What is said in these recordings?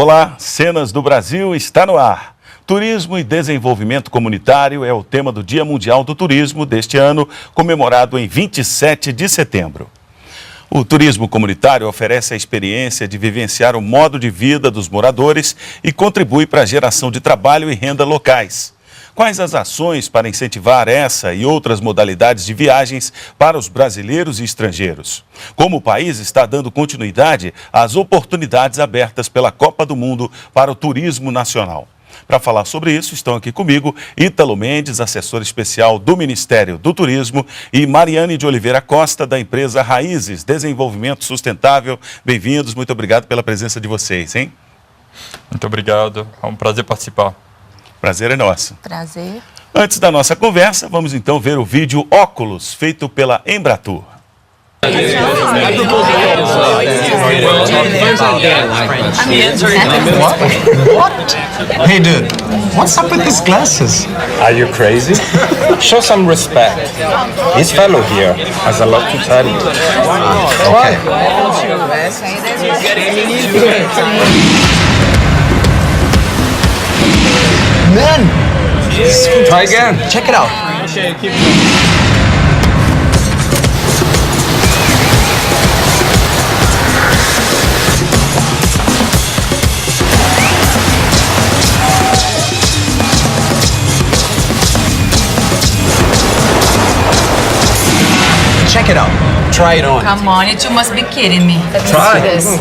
Olá, Cenas do Brasil está no ar. Turismo e desenvolvimento comunitário é o tema do Dia Mundial do Turismo deste ano, comemorado em 27 de setembro. O turismo comunitário oferece a experiência de vivenciar o modo de vida dos moradores e contribui para a geração de trabalho e renda locais. Quais as ações para incentivar essa e outras modalidades de viagens para os brasileiros e estrangeiros? Como o país está dando continuidade às oportunidades abertas pela Copa do Mundo para o turismo nacional? Para falar sobre isso, estão aqui comigo Ítalo Mendes, assessor especial do Ministério do Turismo, e Mariane de Oliveira Costa, da empresa Raízes Desenvolvimento Sustentável. Bem-vindos, muito obrigado pela presença de vocês, hein? Muito obrigado, é um prazer participar. Prazer é nosso. Prazer. Antes da nossa conversa, vamos então ver o vídeo Óculos, feito pela Embratur. What? Hey dude, what's up with these glasses? Are you crazy? Show some respect. This fellow here has a lot to tell you. Okay. Man! Try again. Check it out. Check it out. Try it on. Come on, you two must be kidding me. Try. This.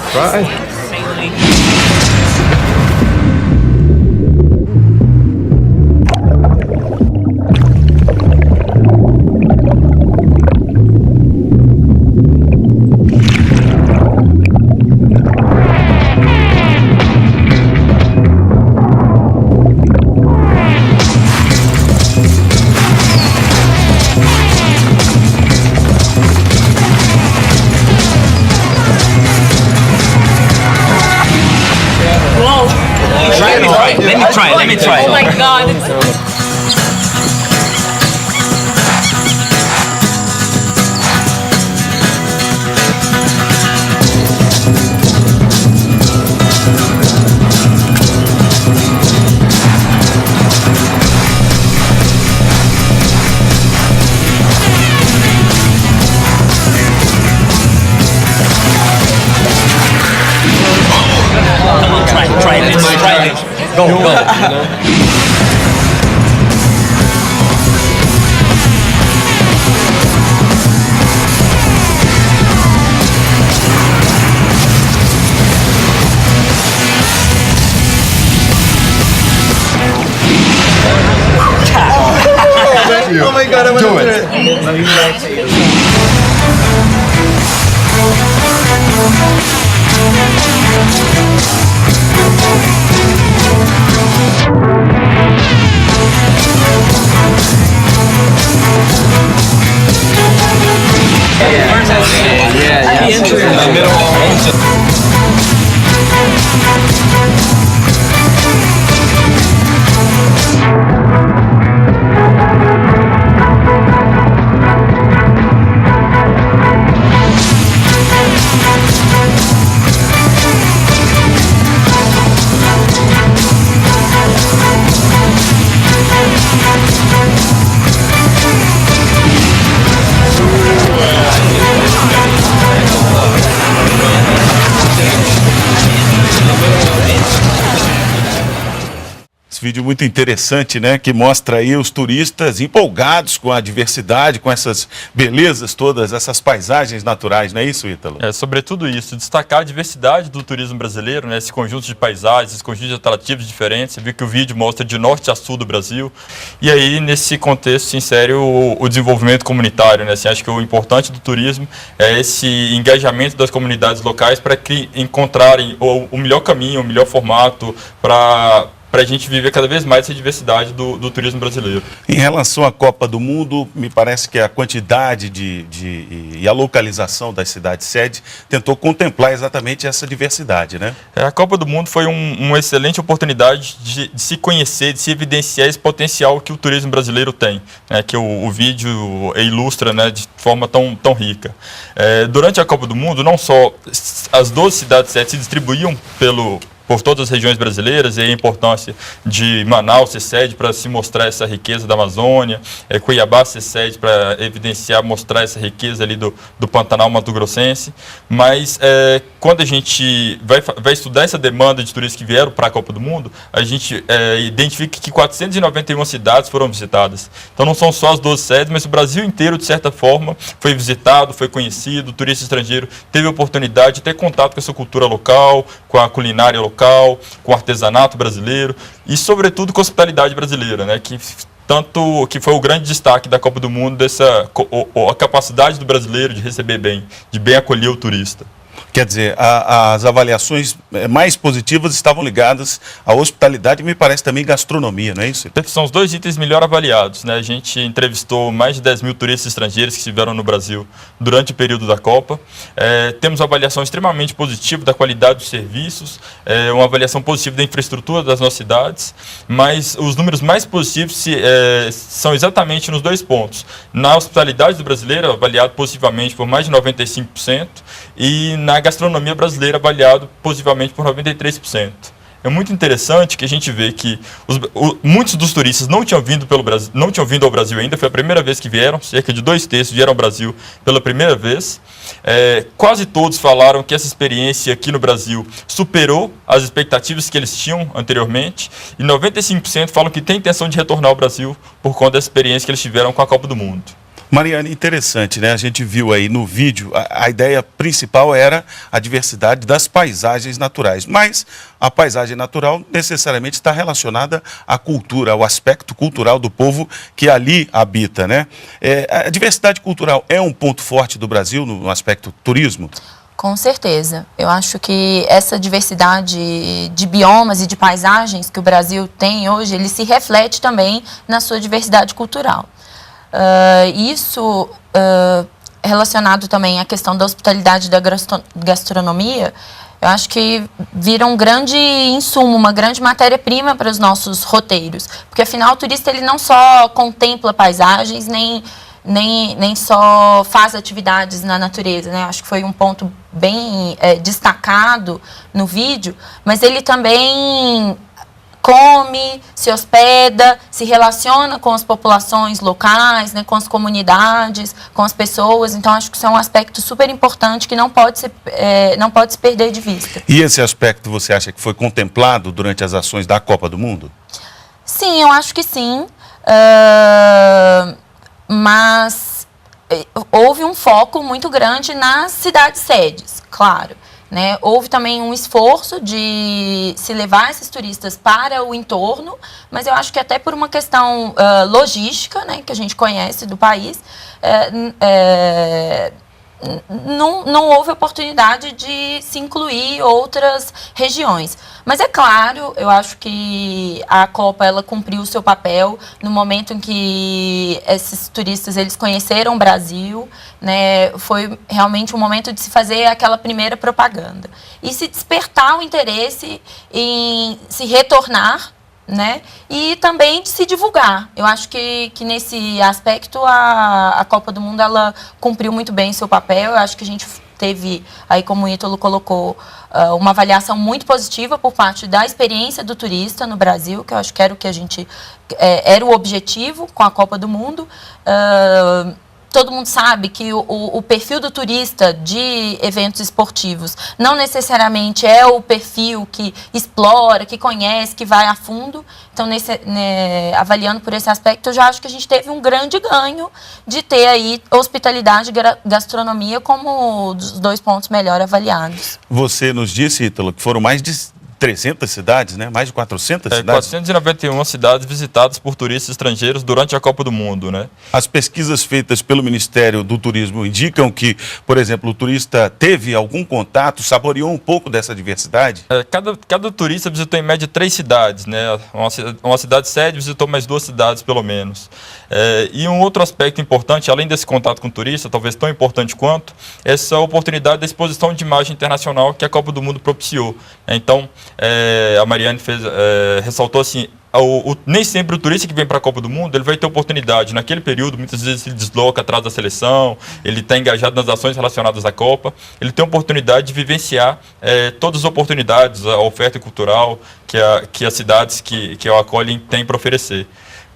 Try. Let me try. Oh my God. Try it. Go. Oh my god, I'm gonna do it. Vídeo muito interessante, né? Que mostra aí os turistas empolgados com a diversidade, com essas belezas todas, essas paisagens naturais, não é isso, Ítalo? É, sobretudo isso, destacar a diversidade do turismo brasileiro, né? Esse conjunto de paisagens, esse conjunto de atrativos diferentes. Você viu que o vídeo mostra de norte a sul do Brasil. E aí, nesse contexto, se insere o desenvolvimento comunitário, né? Assim, acho que o importante do turismo é esse engajamento das comunidades locais para que encontrarem o melhor caminho, o melhor formato para a gente viver cada vez mais essa diversidade do turismo brasileiro. Em relação à Copa do Mundo, me parece que a quantidade e a localização das cidades-sede tentou contemplar exatamente essa diversidade, né? A Copa do Mundo foi uma excelente oportunidade de se conhecer, de se evidenciar esse potencial que o turismo brasileiro tem, né, que o vídeo ilustra, né, de forma tão rica. Durante a Copa do Mundo, não só as 12 cidades-sede se distribuíam por todas as regiões brasileiras, e a importância de Manaus ser sede para se mostrar essa riqueza da Amazônia, Cuiabá ser sede para evidenciar, mostrar essa riqueza ali do Pantanal Mato-Grossense. Mas quando a gente vai estudar essa demanda de turistas que vieram para a Copa do Mundo, a gente identifica que 491 cidades foram visitadas. Então não são só as 12 sedes, mas o Brasil inteiro, de certa forma, foi visitado, foi conhecido, o turista estrangeiro teve a oportunidade de ter contato com essa cultura local, com a culinária local, com o artesanato brasileiro e, sobretudo, com a hospitalidade brasileira, né? Que foi o grande destaque da Copa do Mundo, a capacidade do brasileiro de receber bem, de bem acolher o turista. Quer dizer, as avaliações mais positivas estavam ligadas à hospitalidade e, me parece, também gastronomia, não é isso? São os 2 itens melhor avaliados, né? A gente entrevistou mais de 10 mil turistas estrangeiros que estiveram no Brasil durante o período da Copa. Temos uma avaliação extremamente positiva da qualidade dos serviços, uma avaliação positiva da infraestrutura das nossas cidades, mas os números mais positivos são exatamente nos 2 pontos. Na hospitalidade do brasileiro, avaliado positivamente por mais de 95%, e na gastronomia brasileira, avaliado positivamente por 93%. É muito interessante que a gente vê que muitos dos turistas não tinham vindo ao Brasil ainda, foi a primeira vez que vieram, cerca de 2/3 vieram ao Brasil pela primeira vez. Quase todos falaram que essa experiência aqui no Brasil superou as expectativas que eles tinham anteriormente, e 95% falam que têm intenção de retornar ao Brasil por conta da experiência que eles tiveram com a Copa do Mundo. Mariane, interessante, né? A gente viu aí no vídeo, a ideia principal era a diversidade das paisagens naturais, mas a paisagem natural necessariamente está relacionada à cultura, ao aspecto cultural do povo que ali habita, né? A diversidade cultural é um ponto forte do Brasil no aspecto turismo? Com certeza. Eu acho que essa diversidade de biomas e de paisagens que o Brasil tem hoje, ele se reflete também na sua diversidade cultural. Isso relacionado também à questão da hospitalidade e da gastronomia, eu acho que vira um grande insumo, uma grande matéria-prima para os nossos roteiros. Porque, afinal, o turista ele não só contempla paisagens, nem só faz atividades na natureza, né? Acho que foi um ponto bem destacado no vídeo, mas ele também come, se hospeda, se relaciona com as populações locais, né, com as comunidades, com as pessoas. Então, acho que isso é um aspecto super importante que não pode se perder de vista. E esse aspecto você acha que foi contemplado durante as ações da Copa do Mundo? Sim, eu acho que sim. Mas houve um foco muito grande nas cidades-sedes, claro. Né? Houve também um esforço de se levar esses turistas para o entorno, mas eu acho que até por uma questão logística, né, que a gente conhece do país, não houve oportunidade de se incluir outras regiões. Mas é claro, eu acho que a Copa ela cumpriu o seu papel no momento em que esses turistas eles conheceram o Brasil, né? Foi realmente um momento de se fazer aquela primeira propaganda e se despertar o interesse em se retornar, né? E também de se divulgar. Eu acho que nesse aspecto a Copa do Mundo ela cumpriu muito bem seu papel. Eu acho que a gente teve, aí como o Ítalo colocou, uma avaliação muito positiva por parte da experiência do turista no Brasil, que eu acho que era o que a gente era o objetivo com a Copa do Mundo. Todo mundo sabe que o perfil do turista de eventos esportivos não necessariamente é o perfil que explora, que conhece, que vai a fundo. Então, avaliando por esse aspecto, eu já acho que a gente teve um grande ganho de ter aí hospitalidade e gastronomia como os 2 pontos melhor avaliados. Você nos disse, Ítalo, que foram mais de 300 cidades, né? Mais de 400 cidades? 491 cidades visitadas por turistas estrangeiros durante a Copa do Mundo, né? As pesquisas feitas pelo Ministério do Turismo indicam que, por exemplo, o turista teve algum contato, saboreou um pouco dessa diversidade? Cada turista visitou em média 3 cidades, né? Uma cidade sede visitou mais 2 cidades, pelo menos. E um outro aspecto importante, além desse contato com o turista, talvez tão importante quanto, essa oportunidade da exposição de imagem internacional que a Copa do Mundo propiciou. Então, a Mariane ressaltou assim, nem sempre o turista que vem para a Copa do Mundo ele vai ter oportunidade. Naquele período, muitas vezes ele desloca atrás da seleção, ele está engajado nas ações relacionadas à Copa, ele tem a oportunidade de vivenciar todas as oportunidades, a oferta cultural que as cidades que o acolhem têm para oferecer.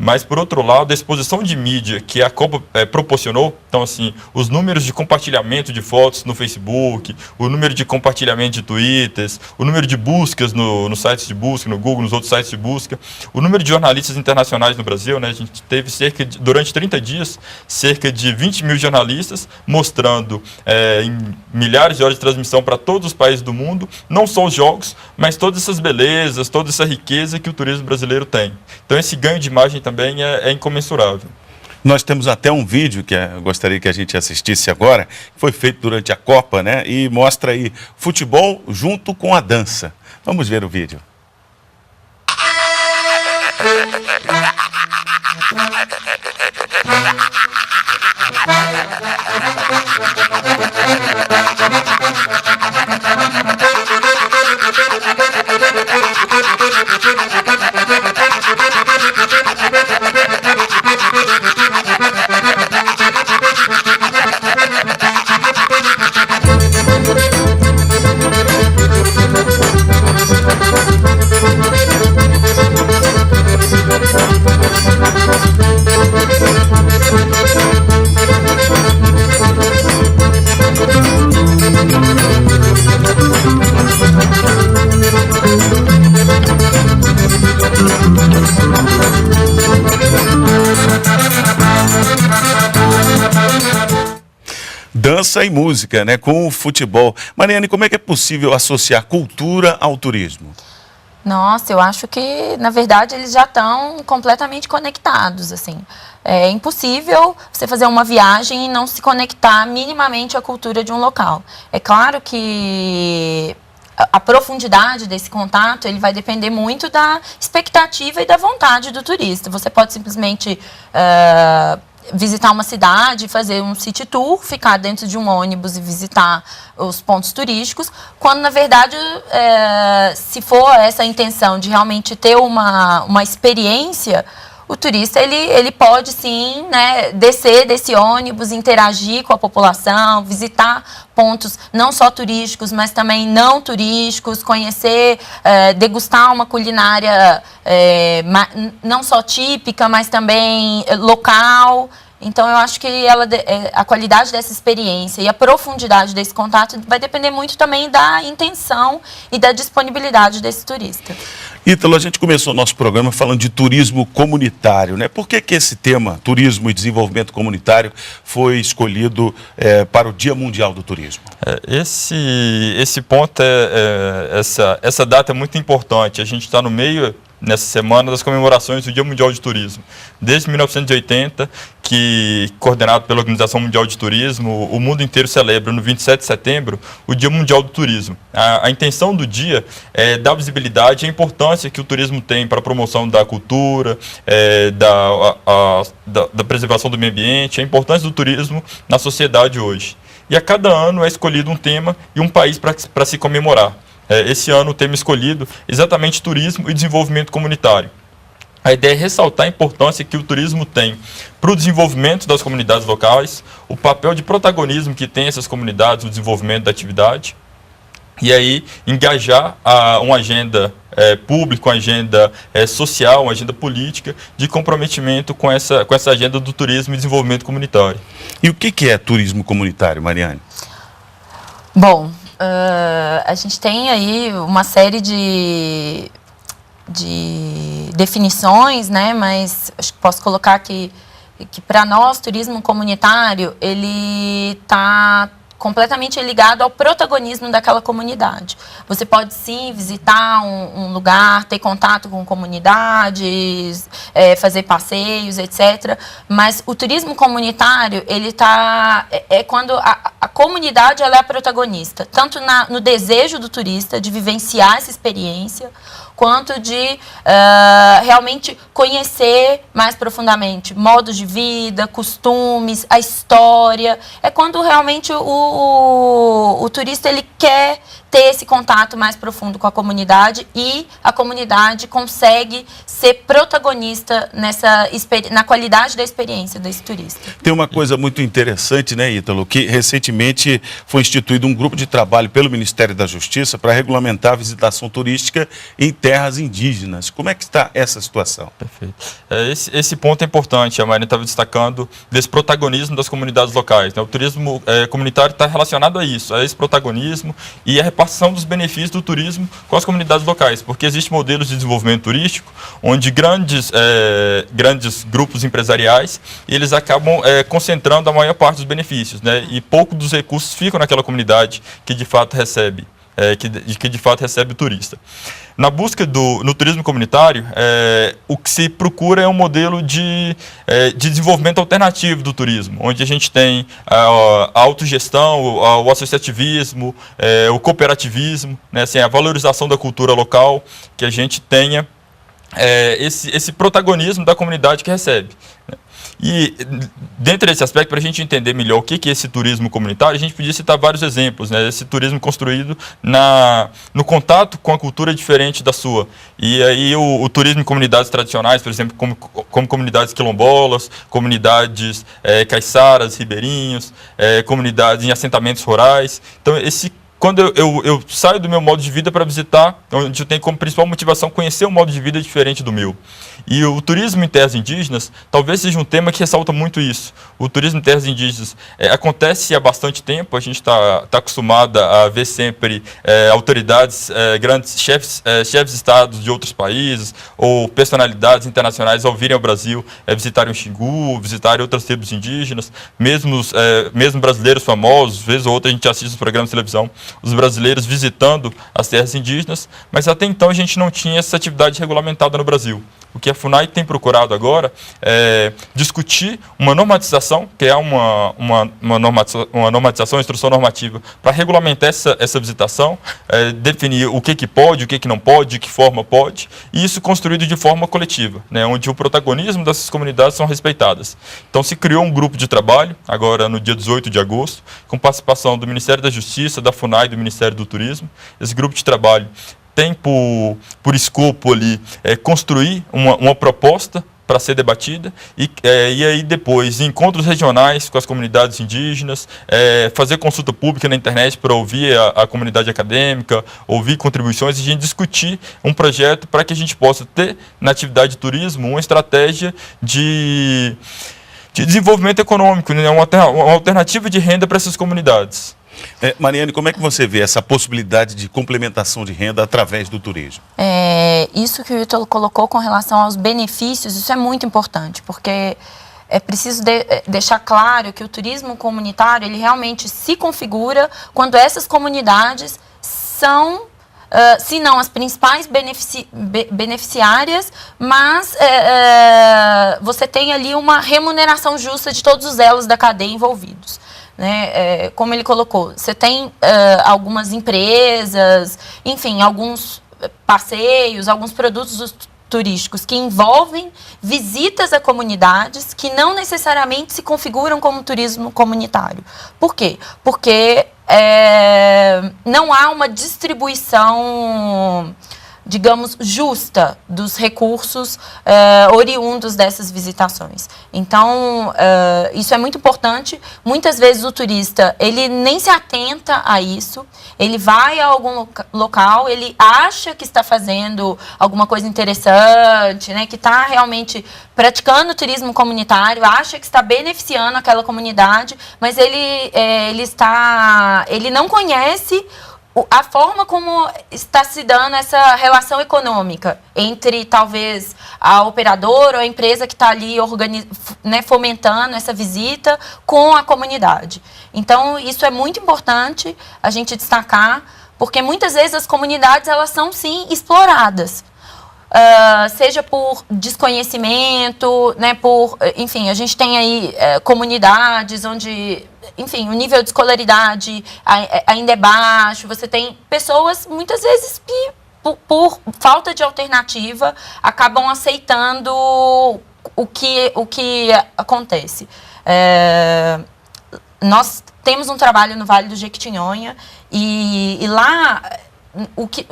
Mas, por outro lado, a exposição de mídia que a Copa proporcionou, então, assim, os números de compartilhamento de fotos no Facebook, o número de compartilhamento de twitters, o número de buscas no sites de busca, no Google, nos outros sites de busca, o número de jornalistas internacionais no Brasil, né, a gente teve durante 30 dias, cerca de 20 mil jornalistas mostrando em milhares de horas de transmissão para todos os países do mundo, não só os jogos, mas todas essas belezas, toda essa riqueza que o turismo brasileiro tem. Então, esse ganho de imagem também é incomensurável. Nós temos até um vídeo que eu gostaria que a gente assistisse agora, que foi feito durante a Copa, né? E mostra aí futebol junto com a dança. Vamos ver o vídeo. Dança e música, né, com o futebol. Mariane, como é que é possível associar cultura ao turismo? Nossa, eu acho que, na verdade, eles já estão completamente conectados, assim. É impossível você fazer uma viagem e não se conectar minimamente à cultura de um local. É claro que a profundidade desse contato, ele vai depender muito da expectativa e da vontade do turista. Você pode simplesmente visitar uma cidade, fazer um city tour, ficar dentro de um ônibus e visitar os pontos turísticos, quando, na verdade, se for essa a intenção de realmente ter uma experiência, o turista ele pode sim, né, descer desse ônibus, interagir com a população, visitar pontos não só turísticos, mas também não turísticos, conhecer, degustar uma culinária não só típica, mas também local. Então, eu acho que a qualidade dessa experiência e a profundidade desse contato vai depender muito também da intenção e da disponibilidade desse turista. Ítalo, a gente começou o nosso programa falando de turismo comunitário, né? Por que esse tema, turismo e desenvolvimento comunitário, foi escolhido para o Dia Mundial do Turismo? Esse ponto, essa data é muito importante. A gente está no meio, nessa semana, das comemorações do Dia Mundial de Turismo. Desde 1980, que, coordenado pela Organização Mundial de Turismo, o mundo inteiro celebra, no 27 de setembro, o Dia Mundial do Turismo. A intenção do dia é dar visibilidade à importância que o turismo tem para a promoção da cultura, da preservação do meio ambiente, a importância do turismo na sociedade hoje. E a cada ano é escolhido um tema e um país para se comemorar. Esse ano o tema escolhido é exatamente turismo e desenvolvimento comunitário. A ideia é ressaltar a importância que o turismo tem para o desenvolvimento das comunidades locais, o papel de protagonismo que tem essas comunidades no desenvolvimento da atividade, e aí engajar uma agenda pública, uma agenda social, uma agenda política de comprometimento com essa agenda do turismo e desenvolvimento comunitário. E o que é turismo comunitário, Mariane? Bom, a gente tem aí uma série de definições, né? Mas acho que posso colocar que para nós, turismo comunitário, ele está completamente ligado ao protagonismo daquela comunidade. Você pode sim visitar um lugar, ter contato com comunidades, fazer passeios, etc. Mas o turismo comunitário, ele é quando a comunidade ela é a protagonista, tanto no desejo do turista de vivenciar essa experiência, quanto de realmente conhecer mais profundamente modos de vida, costumes, a história. É quando realmente o turista ele quer ter esse contato mais profundo com a comunidade e a comunidade consegue ser protagonista na qualidade da experiência desse turista. Tem uma coisa muito interessante, né, Ítalo, que recentemente foi instituído um grupo de trabalho pelo Ministério da Justiça para regulamentar a visitação turística em terras indígenas. Como é que está essa situação? Perfeito. Esse ponto é importante, a Marina estava destacando, desse protagonismo das comunidades locais, né? O turismo comunitário está relacionado a isso, a esse protagonismo e a repartição dos benefícios do turismo com as comunidades locais, porque existem modelos de desenvolvimento turístico onde grandes grupos empresariais eles acabam concentrando a maior parte dos benefícios, né? E pouco dos recursos ficam naquela comunidade que de fato recebe. Que de fato recebe o turista. Na busca no turismo comunitário, o que se procura é um modelo de desenvolvimento alternativo do turismo, onde a gente tem a autogestão, o associativismo, o cooperativismo, né, assim, a valorização da cultura local, que a gente tenha esse protagonismo da comunidade que recebe, né? E dentro desse aspecto, para a gente entender melhor o que é esse turismo comunitário, a gente podia citar vários exemplos, né? Esse turismo construído no contato com a cultura diferente da sua. E aí o turismo em comunidades tradicionais, por exemplo, como comunidades quilombolas, comunidades caiçaras, ribeirinhos, comunidades em assentamentos rurais. Então, quando eu saio do meu modo de vida para visitar, onde eu tenho como principal motivação conhecer um modo de vida diferente do meu. E o turismo em terras indígenas talvez seja um tema que ressalta muito isso. O turismo em terras indígenas acontece há bastante tempo, a gente está acostumado a ver sempre autoridades, grandes chefes de estados de outros países ou personalidades internacionais ao virem ao Brasil visitarem o Xingu, visitarem outras tribos indígenas, mesmo brasileiros famosos, vez ou outra a gente assiste os programas de televisão, os brasileiros visitando as terras indígenas, mas até então a gente não tinha essa atividade regulamentada no Brasil. O que a FUNAI tem procurado agora é discutir uma normatização, que é uma normatização, uma instrução normativa, para regulamentar essa visitação, definir o que pode, o que não pode, de que forma pode, e isso construído de forma coletiva, né, onde o protagonismo dessas comunidades são respeitadas. Então se criou um grupo de trabalho, agora no dia 18 de agosto, com participação do Ministério da Justiça, da FUNAI e do Ministério do Turismo. Esse grupo de trabalho tem por escopo ali construir uma proposta para ser debatida e aí depois encontros regionais com as comunidades indígenas, fazer consulta pública na internet para ouvir a comunidade acadêmica, ouvir contribuições e a gente discutir um projeto para que a gente possa ter na atividade de turismo uma estratégia de desenvolvimento econômico, né? Uma alternativa de renda para essas comunidades. Mariane, como é que você vê essa possibilidade de complementação de renda através do turismo? Isso que o Ítalo colocou com relação aos benefícios, isso é muito importante, porque é preciso deixar claro que o turismo comunitário, ele realmente se configura quando essas comunidades são, se não as principais beneficiárias, mas você tem ali uma remuneração justa de todos os elos da cadeia envolvidos. Né? Como ele colocou, você tem algumas empresas, enfim, alguns passeios, alguns produtos turísticos que envolvem visitas a comunidades que não necessariamente se configuram como turismo comunitário. Por quê? Porque não há uma distribuição, digamos, justa dos recursos oriundos dessas visitações. Então, isso é muito importante. Muitas vezes o turista, ele nem se atenta a isso, ele vai a algum local, ele acha que está fazendo alguma coisa interessante, né, que está realmente praticando turismo comunitário, acha que está beneficiando aquela comunidade, mas ele não conhece a forma como está se dando essa relação econômica entre, talvez, a operadora ou a empresa que está ali fomentando essa visita com a comunidade. Então, isso é muito importante a gente destacar, porque muitas vezes as comunidades, elas são, sim, exploradas. Seja por desconhecimento, né, enfim, a gente tem aí comunidades onde, enfim, o nível de escolaridade ainda é baixo, você tem pessoas, muitas vezes, que por falta de alternativa, acabam aceitando o que acontece. Nós temos um trabalho no Vale do Jequitinhonha e lá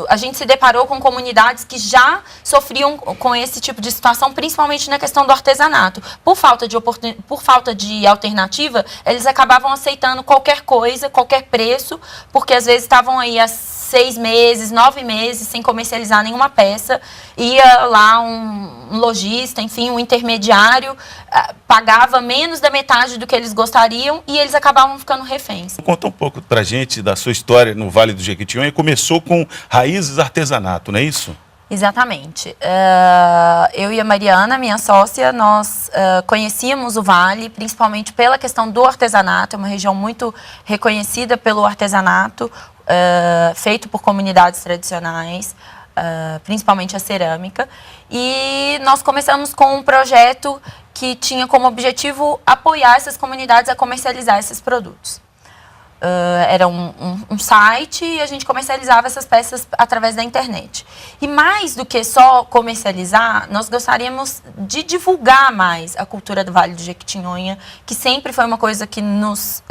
a gente se deparou com comunidades que já sofriam com esse tipo de situação, principalmente na questão do artesanato. Por falta de alternativa, eles acabavam aceitando qualquer coisa, qualquer preço, porque às vezes estavam aí há 6 meses, 9 meses, sem comercializar nenhuma peça. Ia lá um lojista, enfim, um intermediário, pagava menos da metade do que eles gostariam e eles acabavam ficando reféns. Conta um pouco pra gente da sua história no Vale do Jequitinhonha. Começou com Raízes Artesanato, não é isso? Exatamente. Eu e a Mariana, minha sócia, nós conhecíamos o Vale, principalmente pela questão do artesanato. É uma região muito reconhecida pelo artesanato, feito por comunidades tradicionais, principalmente a cerâmica. E nós começamos com um projeto que tinha como objetivo apoiar essas comunidades a comercializar esses produtos. Era um site e a gente comercializava essas peças através da internet. E mais do que só comercializar, nós gostaríamos de divulgar mais a cultura do Vale do Jequitinhonha, que sempre foi uma coisa que nos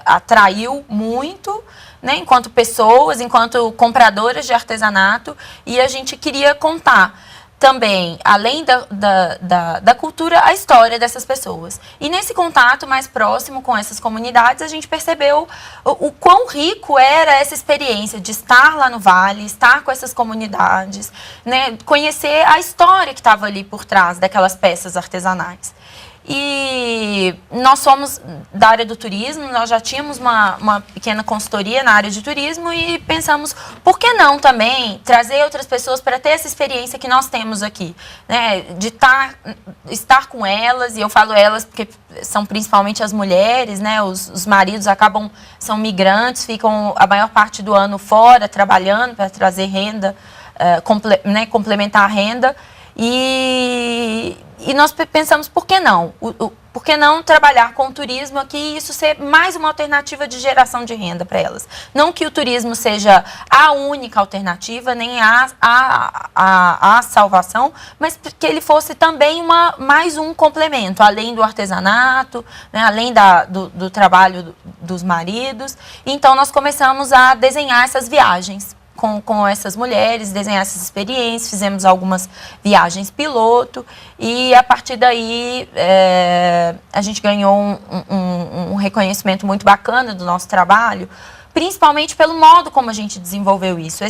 atraiu muito, né, enquanto pessoas, enquanto compradoras de artesanato, e a gente queria contar também, além da cultura, a história dessas pessoas. E nesse contato mais próximo com essas comunidades, a gente percebeu o quão rico era essa experiência de estar lá no Vale, estar com essas comunidades, né, conhecer a história que estava ali por trás daquelas peças artesanais. E nós somos da área do turismo, nós já tínhamos uma pequena consultoria na área de turismo e pensamos, por que não também trazer outras pessoas para ter essa experiência que nós temos aqui, né? De estar com elas, e eu falo elas porque são principalmente as mulheres, né? Os maridos são migrantes, ficam a maior parte do ano fora, trabalhando para trazer renda, complementar a renda. E nós pensamos, por que não? Por que não trabalhar com o turismo aqui e isso ser mais uma alternativa de geração de renda para elas? Não que o turismo seja a única alternativa, nem a salvação, mas que ele fosse também mais um complemento, além do artesanato, né, além do trabalho dos maridos. Então, nós começamos a desenhar essas viagens com essas mulheres, desenhar essas experiências, fizemos algumas viagens piloto e a partir daí a gente ganhou um reconhecimento muito bacana do nosso trabalho, principalmente pelo modo como a gente desenvolveu isso.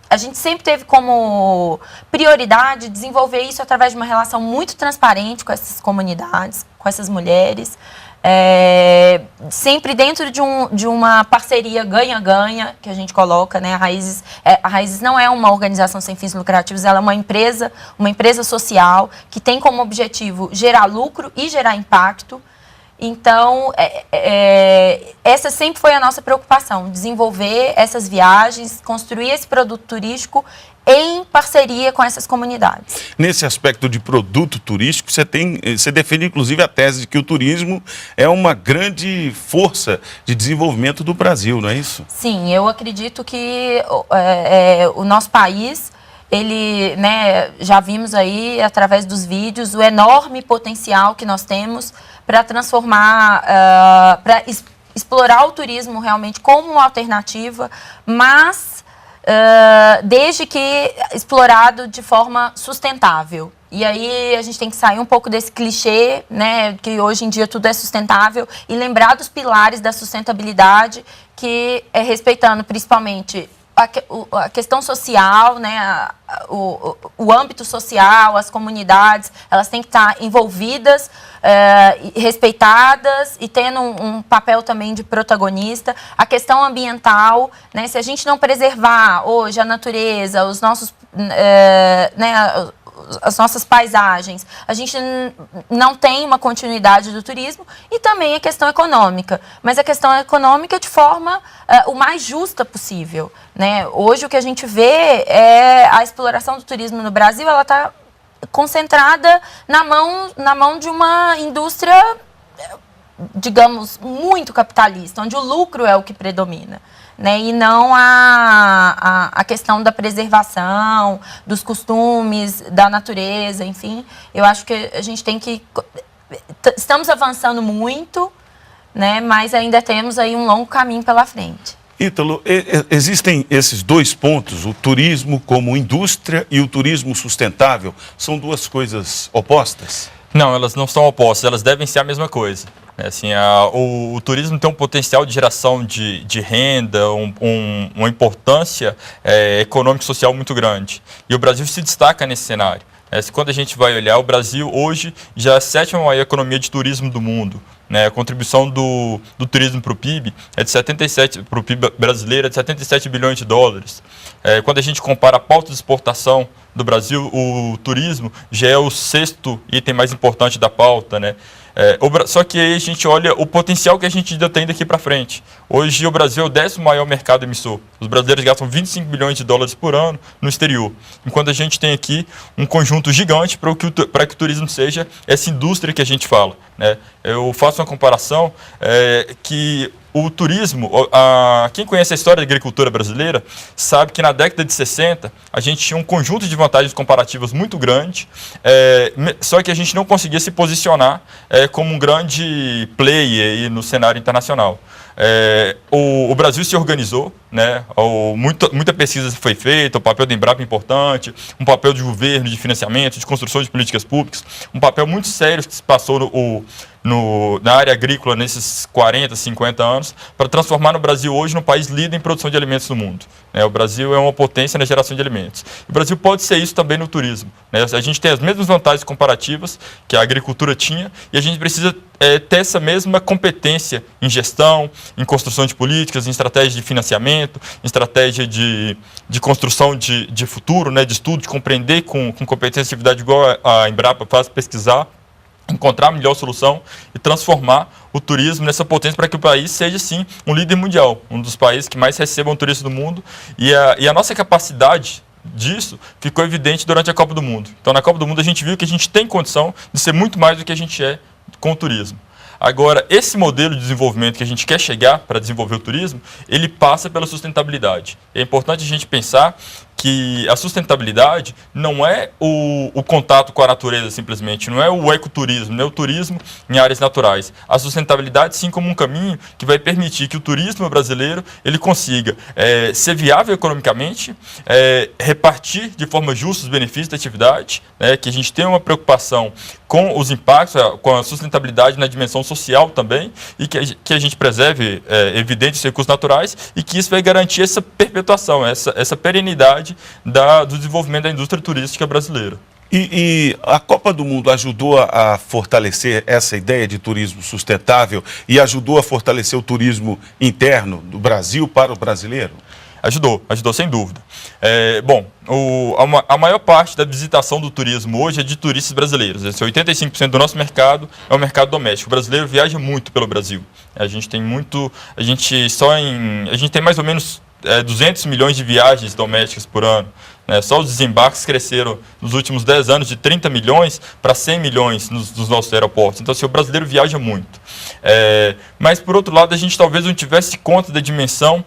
A gente sempre teve como prioridade desenvolver isso através de uma relação muito transparente com essas comunidades, com essas mulheres, sempre dentro de uma parceria ganha-ganha que a gente coloca, né? A Raízes não é uma organização sem fins lucrativos, ela é uma empresa social que tem como objetivo gerar lucro e gerar impacto. Então, essa sempre foi a nossa preocupação, desenvolver essas viagens, construir esse produto turístico em parceria com essas comunidades. Nesse aspecto de produto turístico, você defende inclusive a tese de que o turismo é uma grande força de desenvolvimento do Brasil, não é isso? Sim, eu acredito que o nosso país, já vimos aí através dos vídeos o enorme potencial que nós temos para transformar, para explorar o turismo realmente como uma alternativa, mas desde que explorado de forma sustentável. E aí a gente tem que sair um pouco desse clichê, né, que hoje em dia tudo é sustentável, e lembrar dos pilares da sustentabilidade, que é respeitando principalmente a questão social, né, o âmbito social, as comunidades, elas têm que estar envolvidas, respeitadas e tendo um papel também de protagonista. A questão ambiental, né, se a gente não preservar hoje a natureza, os nossos, as nossas paisagens, a gente não tem uma continuidade do turismo, e também a questão econômica, mas a questão econômica de forma o mais justa possível, né? Hoje o que a gente vê é a exploração do turismo no Brasil, ela está concentrada na mão de uma indústria, digamos, muito capitalista, onde o lucro é o que predomina. né, e não a questão da preservação, dos costumes, da natureza, enfim. Eu acho que a gente tem que... Estamos avançando muito, né, mas ainda temos aí um longo caminho pela frente. Ítalo, existem esses dois pontos, o turismo como indústria e o turismo sustentável. São duas coisas opostas? Não, elas não são opostas, elas devem ser a mesma coisa. Assim, o turismo tem um potencial de geração de renda, uma importância econômica e social muito grande. E o Brasil se destaca nesse cenário. Quando a gente vai olhar, o Brasil hoje já é a 7ª maior economia de turismo do mundo. A contribuição do turismo para o PIB para o PIB brasileiro é de 77 bilhões de dólares. Quando a gente compara a pauta de exportação do Brasil, o turismo já é o 6º item mais importante da pauta, né? Só que aí a gente olha o potencial que a gente ainda tem daqui para frente. Hoje o Brasil é o 10º maior mercado emissor. Os brasileiros gastam 25 bilhões de dólares por ano no exterior. Enquanto a gente tem aqui um conjunto gigante para que o turismo seja essa indústria que a gente fala, né? Eu faço uma comparação que o turismo, quem conhece a história da agricultura brasileira, sabe que na década de 60 a gente tinha um conjunto de vantagens comparativas muito grande, só que a gente não conseguia se posicionar como um grande player aí no cenário internacional. O Brasil se organizou, né? Muita pesquisa foi feita, o papel da Embrapa é importante, um papel de governo, de financiamento, de construção de políticas públicas, um papel muito sério que se passou na área agrícola nesses 40, 50 anos, para transformar o Brasil hoje no país líder em produção de alimentos no mundo. O Brasil é uma potência na geração de alimentos. O Brasil pode ser isso também no turismo, né? A gente tem as mesmas vantagens comparativas que a agricultura tinha e a gente precisa ter essa mesma competência em gestão, em construção de políticas, em estratégia de financiamento, em estratégia de construção de futuro, né? De estudo, de compreender com competência e atividade igual a Embrapa faz, pesquisar, encontrar a melhor solução e transformar o turismo nessa potência para que o país seja, sim, um líder mundial, um dos países que mais recebam turistas do mundo. E a nossa capacidade disso ficou evidente durante a Copa do Mundo. Então, na Copa do Mundo, a gente viu que a gente tem condição de ser muito mais do que a gente é com o turismo. Agora, esse modelo de desenvolvimento que a gente quer chegar para desenvolver o turismo, ele passa pela sustentabilidade. É importante a gente pensar que a sustentabilidade não é o contato com a natureza simplesmente, não é o ecoturismo, não é o turismo em áreas naturais. A sustentabilidade sim como um caminho que vai permitir que o turismo brasileiro ele consiga ser viável economicamente, repartir de forma justa os benefícios da atividade, que a gente tenha uma preocupação com os impactos, com a sustentabilidade na dimensão social também, e que a gente preserve evidentes recursos naturais e que isso vai garantir essa perpetuação, essa perenidade do desenvolvimento da indústria turística brasileira. E a Copa do Mundo ajudou a fortalecer essa ideia de turismo sustentável e ajudou a fortalecer o turismo interno do Brasil para o brasileiro? Ajudou sem dúvida. A maior parte da visitação do turismo hoje é de turistas brasileiros. 85% do nosso mercado é o mercado doméstico. O brasileiro viaja muito pelo Brasil. A gente tem mais ou menos 200 milhões de viagens domésticas por ano. Só os desembarques cresceram nos últimos 10 anos de 30 milhões para 100 milhões nos nossos aeroportos. Então, o brasileiro viaja muito. Mas, por outro lado, a gente talvez não tivesse conta da dimensão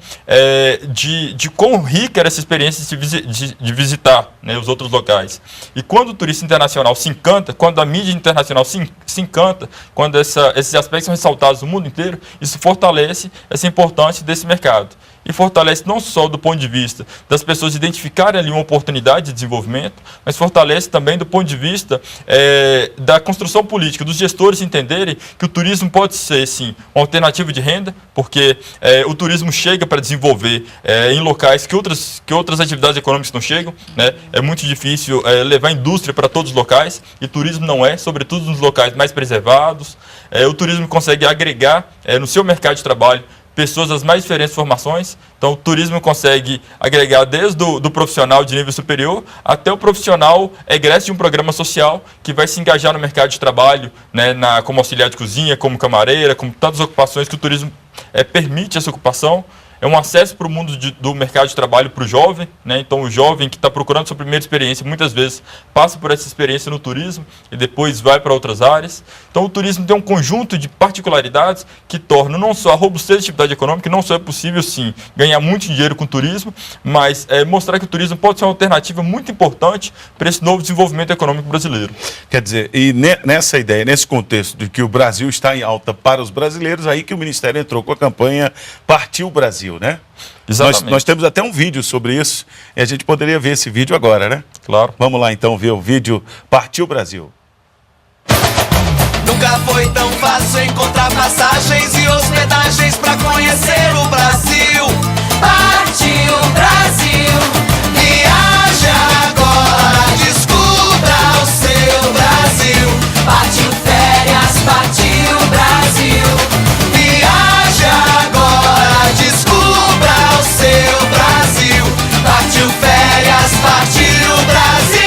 de quão rica era essa experiência de visitar, né, os outros locais. E quando o turista internacional se encanta, quando a mídia internacional se encanta, quando esses aspectos são ressaltados no mundo inteiro, isso fortalece essa importância desse mercado. E fortalece não só do ponto de vista das pessoas identificarem ali uma oportunidade de desenvolvimento, mas fortalece também do ponto de vista da construção política, dos gestores entenderem que o turismo pode ser, sim, uma alternativa de renda, porque o turismo chega para desenvolver em locais que outras atividades econômicas não chegam, né? É muito difícil levar indústria para todos os locais, e turismo não é, sobretudo nos locais mais preservados. O turismo consegue agregar no seu mercado de trabalho pessoas das mais diferentes formações. Então, o turismo consegue agregar desde do profissional de nível superior até o profissional egresso de um programa social que vai se engajar no mercado de trabalho, né, como auxiliar de cozinha, como camareira, como tantas ocupações que o turismo permite essa ocupação. é um acesso para o mundo do mercado de trabalho para o jovem, né? Então o jovem que está procurando sua primeira experiência, muitas vezes passa por essa experiência no turismo e depois vai para outras áreas. Então o turismo tem um conjunto de particularidades que tornam não só a robustez da atividade econômica, não só é possível sim ganhar muito dinheiro com o turismo, mas mostrar que o turismo pode ser uma alternativa muito importante para esse novo desenvolvimento econômico brasileiro. Quer dizer, e nessa ideia, nesse contexto de que o Brasil está em alta para os brasileiros, aí que o Ministério entrou com a campanha Partiu Brasil, né? Exatamente. Nós temos até um vídeo sobre isso e a gente poderia ver esse vídeo agora, né? Claro. Vamos lá então ver o vídeo Partiu Brasil. Nunca foi tão fácil encontrar passagens e hospedagens pra conhecer o Brasil. Partiu Brasil, viaja agora, descubra o seu Brasil. Partiu férias, partiu Brasil, viaja agora, descubra o seu Brasil. Partiu férias, partiu Brasil.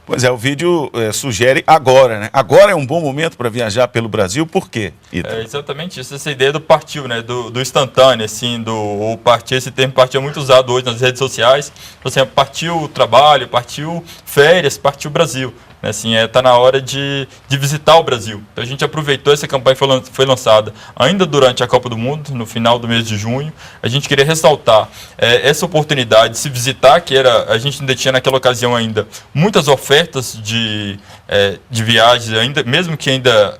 Pois é, o vídeo sugere agora, né? Agora é um bom momento para viajar pelo Brasil, por quê? É exatamente isso, essa ideia do partiu, né? Do instantâneo, assim, o partiu, esse termo partiu é muito usado hoje nas redes sociais. Assim, partiu o trabalho, partiu férias, partiu Brasil. Assim, tá na hora de visitar o Brasil. Então a gente aproveitou essa campanha que foi lançada ainda durante a Copa do Mundo, no final do mês de junho. A gente queria ressaltar essa oportunidade de se visitar, que a gente ainda tinha naquela ocasião ainda muitas ofertas de viagens, ainda, mesmo que ainda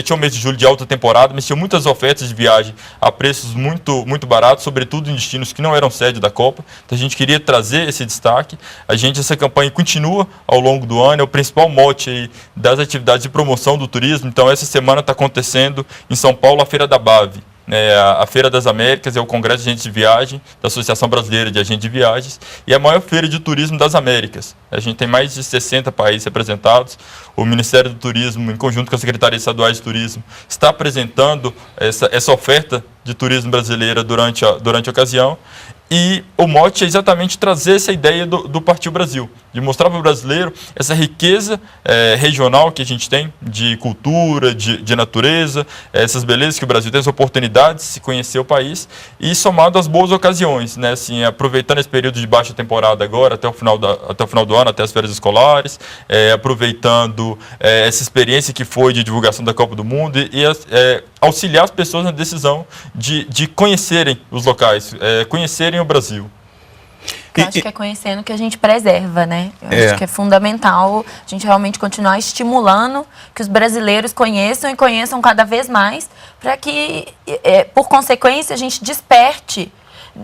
tinha o mês de julho de alta temporada, mas tinha muitas ofertas de viagem a preços muito, muito baratos, sobretudo em destinos que não eram sede da Copa. Então a gente queria trazer esse destaque. Essa campanha continua ao longo do ano, é o principal mote aí das atividades de promoção do turismo. Então essa semana está acontecendo em São Paulo a Feira da BAV. A Feira das Américas é o Congresso de Agentes de Viagem, da Associação Brasileira de Agentes de Viagens, e a maior feira de turismo das Américas. A gente tem mais de 60 países representados. O Ministério do Turismo, em conjunto com a Secretaria Estadual de Turismo, está apresentando essa oferta de turismo brasileira durante a ocasião. E o mote é exatamente trazer essa ideia do Partiu Brasil, de mostrar para o brasileiro essa riqueza regional que a gente tem, de cultura, de natureza, essas belezas que o Brasil tem, essa oportunidade de se conhecer o país, e somado às boas ocasiões, né? Assim, aproveitando esse período de baixa temporada agora, até o final do ano, até as férias escolares, aproveitando essa experiência que foi de divulgação da Copa do Mundo e auxiliar as pessoas na decisão de conhecerem os locais, conhecerem o Brasil. Eu acho que é conhecendo que a gente preserva, né? Eu acho que é fundamental a gente realmente continuar estimulando que os brasileiros conheçam e conheçam cada vez mais, para que, por consequência, a gente desperte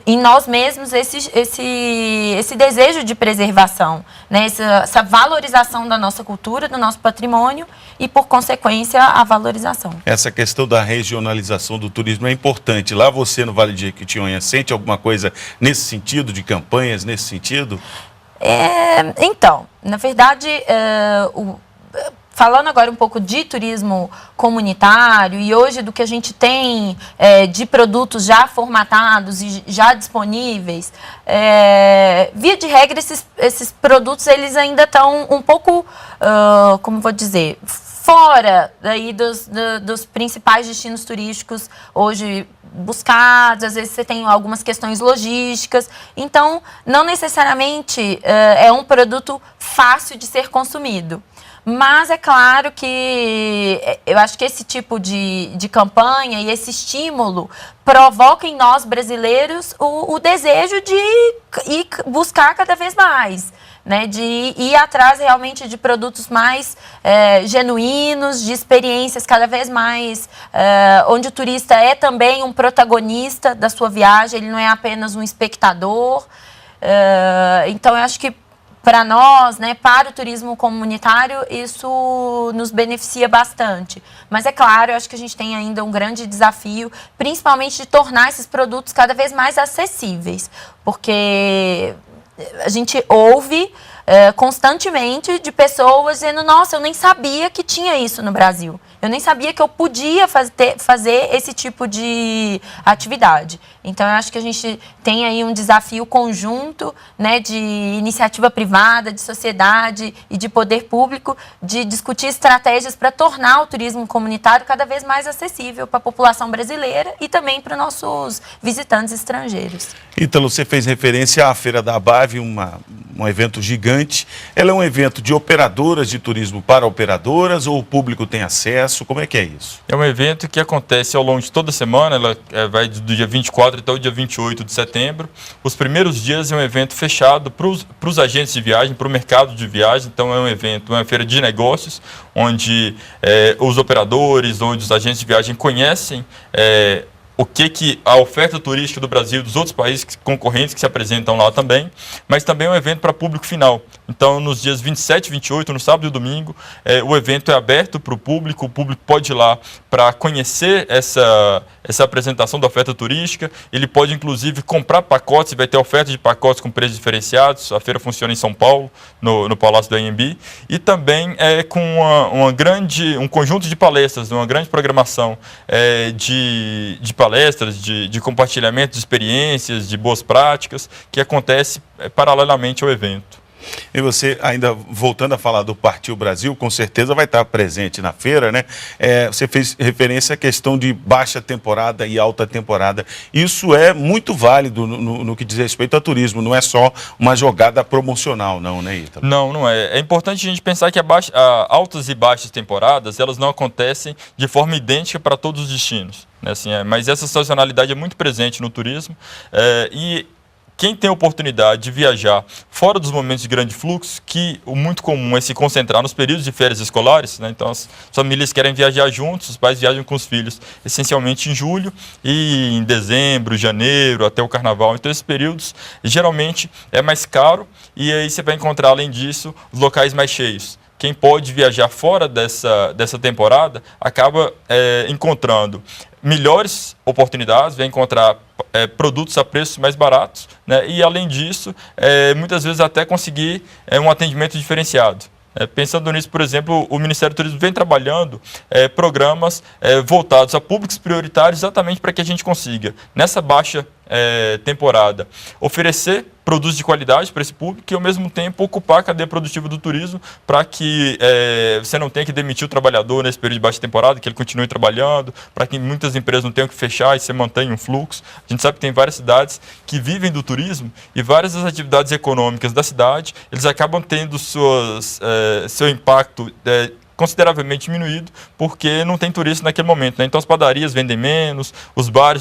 em nós mesmos esse desejo de preservação, né? Essa valorização da nossa cultura, do nosso patrimônio e, por consequência, a valorização. Essa questão da regionalização do turismo é importante. Lá você, no Vale de Jequitinhonha, sente alguma coisa nesse sentido, de campanhas nesse sentido? Então, na verdade, falando agora um pouco de turismo comunitário e hoje do que a gente tem de produtos já formatados e já disponíveis, via de regra esses produtos eles ainda estão um pouco, como vou dizer, fora daí dos principais destinos turísticos hoje buscados. Às vezes você tem algumas questões logísticas, então não necessariamente é um produto fácil de ser consumido. Mas é claro que eu acho que esse tipo de campanha e esse estímulo provoca em nós brasileiros o desejo de ir buscar cada vez mais, né? De ir atrás realmente de produtos mais genuínos, de experiências cada vez mais, onde o turista é também um protagonista da sua viagem, ele não é apenas um espectador. Então eu acho que para nós, né, para o turismo comunitário, isso nos beneficia bastante. Mas é claro, eu acho que a gente tem ainda um grande desafio, principalmente de tornar esses produtos cada vez mais acessíveis. Porque a gente ouve constantemente de pessoas dizendo: nossa, eu nem sabia que tinha isso no Brasil. Eu nem sabia que eu podia fazer esse tipo de atividade. Então, eu acho que a gente tem aí um desafio conjunto, né, de iniciativa privada, de sociedade e de poder público, de discutir estratégias para tornar o turismo comunitário cada vez mais acessível para a população brasileira e também para os nossos visitantes estrangeiros. Ítalo, você fez referência à Feira da Abave, um evento gigante. Ela é um evento de operadoras de turismo para operadoras ou o público tem acesso? Como é que é isso? É um evento que acontece ao longo de toda a semana, ela vai do dia 24 até o dia 28 de setembro. Os primeiros dias é um evento fechado para os agentes de viagem, para o mercado de viagem. Então é um evento, uma feira de negócios, onde os operadores, onde os agentes de viagem conhecem o que a oferta turística do Brasil e dos outros países concorrentes que se apresentam lá também, mas também é um evento para público final. Então, nos dias 27 e 28, no sábado e domingo, o evento é aberto para o público pode ir lá para conhecer essa apresentação da oferta turística, ele pode inclusive comprar pacotes, vai ter oferta de pacotes com preços diferenciados, a feira funciona em São Paulo, no Palácio do AMB, e também com um conjunto de palestras, uma grande programação de palestras, de compartilhamento de experiências, de boas práticas, que acontece paralelamente ao evento. E você, ainda voltando a falar do Partiu Brasil, com certeza vai estar presente na feira, né? Você fez referência à questão de baixa temporada e alta temporada. Isso é muito válido no que diz respeito ao turismo, não é só uma jogada promocional, não, né, Ítalo? Não é. É importante a gente pensar que altas e baixas temporadas, elas não acontecem de forma idêntica para todos os destinos, né? Assim, mas essa sazonalidade é muito presente no turismo e quem tem a oportunidade de viajar fora dos momentos de grande fluxo, que o muito comum é se concentrar nos períodos de férias escolares, né? Então as famílias querem viajar juntos, os pais viajam com os filhos essencialmente em julho e em dezembro, janeiro, até o carnaval. Então esses períodos geralmente é mais caro e aí você vai encontrar, além disso, os locais mais cheios. Quem pode viajar fora dessa temporada acaba encontrando melhores oportunidades, vai encontrar produtos a preços mais baratos, né? E, além disso, muitas vezes até conseguir um atendimento diferenciado. Pensando nisso, por exemplo, o Ministério do Turismo vem trabalhando programas voltados a públicos prioritários exatamente para que a gente consiga, nessa baixa temporada, oferecer produtos de qualidade para esse público e, ao mesmo tempo, ocupar a cadeia produtiva do turismo para que você não tenha que demitir o trabalhador nesse período de baixa temporada, que ele continue trabalhando, para que muitas empresas não tenham que fechar e você mantenha um fluxo. A gente sabe que tem várias cidades que vivem do turismo e várias das atividades econômicas da cidade, eles acabam tendo seu impacto consideravelmente diminuído, porque não tem turista naquele momento, né? Então as padarias vendem menos,